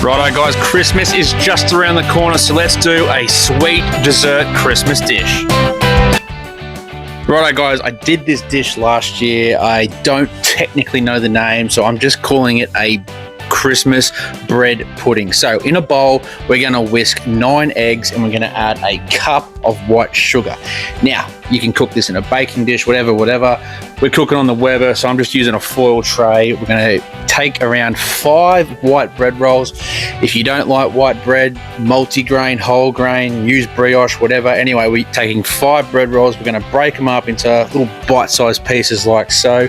Righto guys, Christmas is just around the corner, so let's do a sweet dessert Christmas dish. Righto guys, I did this dish last year. I don't technically know the name, so I'm just calling it a Christmas bread pudding. So in a bowl, we're going to whisk 9 eggs and we're going to add a cup of white sugar. Now, you can cook this in a baking dish, whatever. We're cooking on the Weber, so I'm just using a foil tray. We're going to take around 5 white bread rolls. If you don't like white bread, multi-grain, whole grain, use brioche, whatever. Anyway, we're taking 5 bread rolls. We're going to break them up into little bite-sized pieces like so.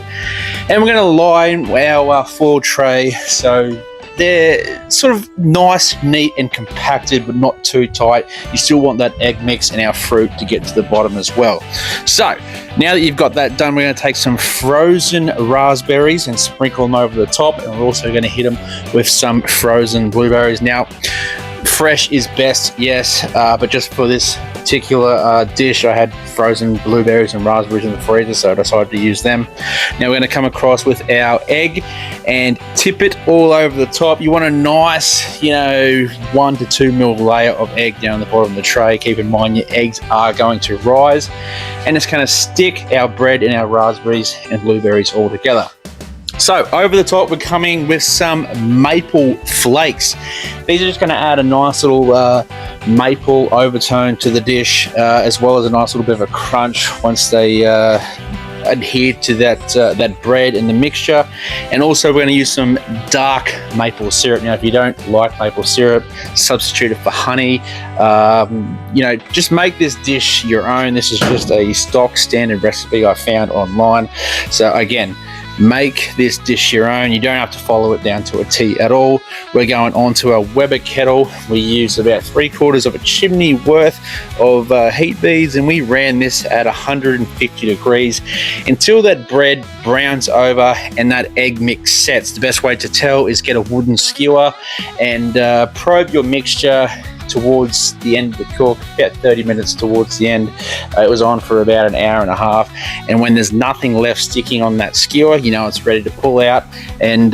And we're going to line our foil tray so they're sort of nice, neat and compacted, but not too tight. You still want that egg mix and our fruit to get to the bottom as well. So now that you've got that done, we're going to take some frozen raspberries and sprinkle them over the top, and we're also going to hit them with some frozen blueberries. Now, fresh is best, yes, but just for this particular dish, I had frozen blueberries and raspberries in the freezer, so I decided to use them. Now we're going to come across with our egg and tip it all over the top. You want a nice, 1 to 2 mil layer of egg down the bottom of the tray. Keep in mind your eggs are going to rise, and it's going to stick our bread and our raspberries and blueberries all together. So over the top, we're coming with some maple flakes. These are just going to add a nice little maple overtone to the dish, as well as a nice little bit of a crunch once they adhere to that bread and the mixture. And also we're going to use some dark maple syrup. Now, if you don't like maple syrup, substitute it for honey. Just make this dish your own. This is just a stock standard recipe I found online. So again, make this dish your own. You don't have to follow it down to a T at all. We're going on to our Weber kettle. We used about 3/4 of a chimney worth of heat beads, and we ran this at 150 degrees until that bread browns over and that egg mix sets. The best way to tell is get a wooden skewer and probe your mixture towards the end of the cook, about 30 minutes towards the end. It was on for about an hour and a half, and when there's nothing left sticking on that skewer, it's ready to pull out and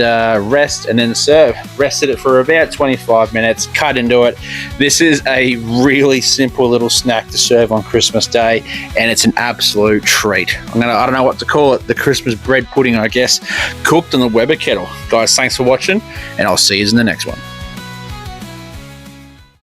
rest and then serve. Rested it for about 25 minutes, cut into it. This is a really simple little snack to serve on Christmas Day, and it's an absolute treat. I don't know what to call it, the Christmas bread pudding, I guess, cooked on the Weber kettle. Guys, thanks for watching, and I'll see you in the next one.